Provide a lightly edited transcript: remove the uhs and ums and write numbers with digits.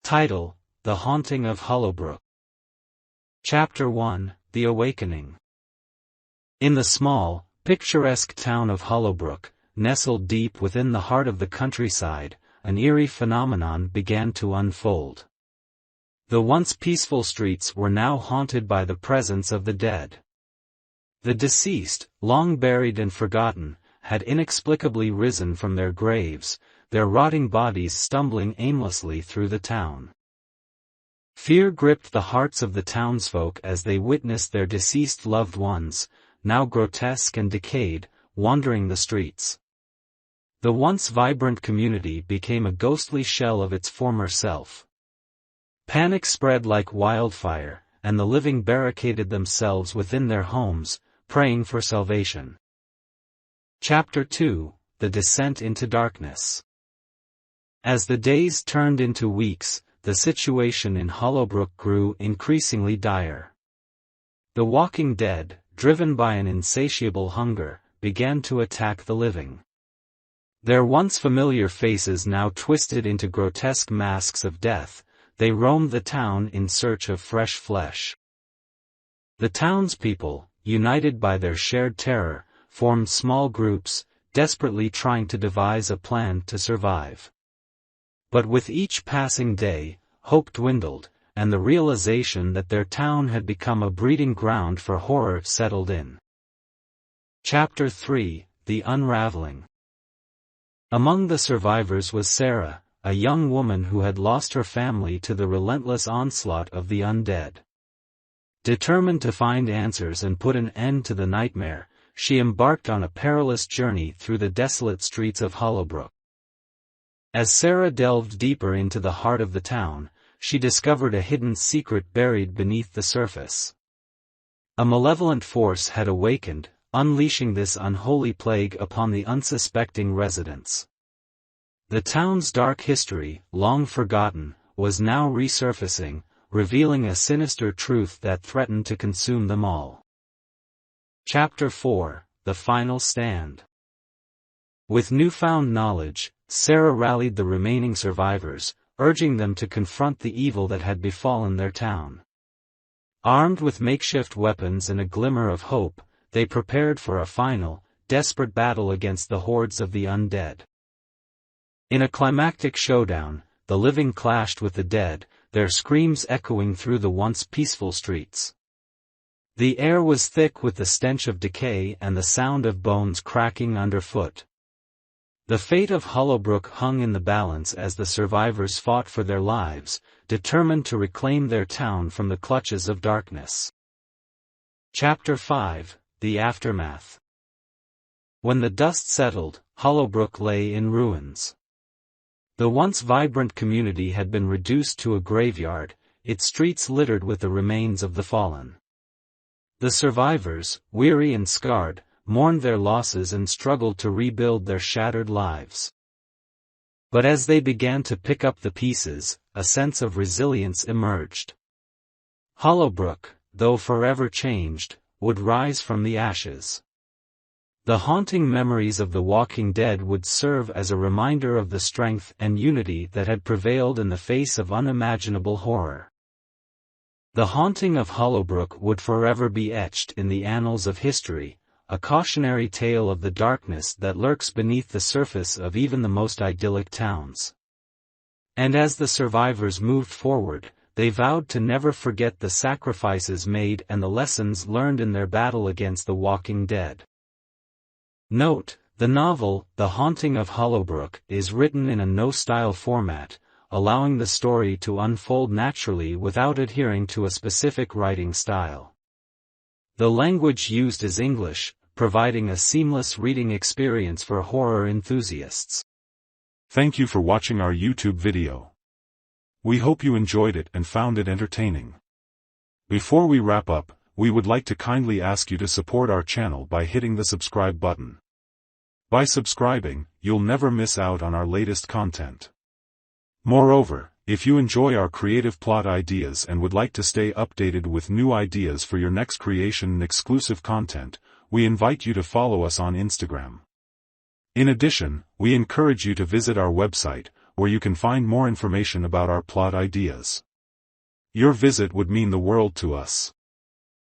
Title: The Haunting of Hollowbrook. Chapter 1: The Awakening. In the small, picturesque town of Hollowbrook, nestled deep within the heart of the countryside, an eerie phenomenon began to unfold. The once peaceful streets were now haunted by the presence of the dead. The deceased, long buried and forgotten, had inexplicably risen from their graves, their rotting bodies stumbling aimlessly through the town. Fear gripped the hearts of the townsfolk as they witnessed their deceased loved ones, now grotesque and decayed, wandering the streets. The once vibrant community became a ghostly shell of its former self. Panic spread like wildfire, and the living barricaded themselves within their homes, praying for salvation. Chapter 2: The Descent into Darkness. As the days turned into weeks, the situation in Hollowbrook grew increasingly dire. The walking dead, driven by an insatiable hunger, began to attack the living. Their once familiar faces now twisted into grotesque masks of death, they roamed the town in search of fresh flesh. The townspeople, united by their shared terror, formed small groups, desperately trying to devise a plan to survive. But with each passing day, hope dwindled, and the realization that their town had become a breeding ground for horror settled in. Chapter 3: The Unraveling. Among the survivors was Sarah, a young woman who had lost her family to the relentless onslaught of the undead. Determined to find answers and put an end to the nightmare, she embarked on a perilous journey through the desolate streets of Hollowbrook. As Sarah delved deeper into the heart of the town, she discovered a hidden secret buried beneath the surface. A malevolent force had awakened, unleashing this unholy plague upon the unsuspecting residents. The town's dark history, long forgotten, was now resurfacing, revealing a sinister truth that threatened to consume them all. Chapter 4: The Final Stand. With newfound knowledge, Sarah rallied the remaining survivors, urging them to confront the evil that had befallen their town. Armed with makeshift weapons and a glimmer of hope, they prepared for a final, desperate battle against the hordes of the undead. In a climactic showdown, the living clashed with the dead, their screams echoing through the once peaceful streets. The air was thick with the stench of decay and the sound of bones cracking underfoot. The fate of Hollowbrook hung in the balance as the survivors fought for their lives, determined to reclaim their town from the clutches of darkness. Chapter 5: The Aftermath. When the dust settled, Hollowbrook lay in ruins. The once vibrant community had been reduced to a graveyard, its streets littered with the remains of the fallen. The survivors, weary and scarred, mourned their losses and struggled to rebuild their shattered lives. But as they began to pick up the pieces, a sense of resilience emerged. Hollowbrook, though forever changed, would rise from the ashes. The haunting memories of the walking dead would serve as a reminder of the strength and unity that had prevailed in the face of unimaginable horror. The haunting of Hollowbrook would forever be etched in the annals of history, a cautionary tale of the darkness that lurks beneath the surface of even the most idyllic towns. And as the survivors moved forward, they vowed to never forget the sacrifices made and the lessons learned in their battle against the walking dead. Note: the novel, The Haunting of Hollowbrook, is written in a no-style format, allowing the story to unfold naturally without adhering to a specific writing style. The language used is English, providing a seamless reading experience for horror enthusiasts. Thank you for watching our YouTube video. We hope you enjoyed it and found it entertaining. Before we wrap up, we would like to kindly ask you to support our channel by hitting the subscribe button. By subscribing, you'll never miss out on our latest content. Moreover, if you enjoy our creative plot ideas and would like to stay updated with new ideas for your next creation and exclusive content, we invite you to follow us on Instagram. In addition, we encourage you to visit our website, where you can find more information about our plot ideas. Your visit would mean the world to us.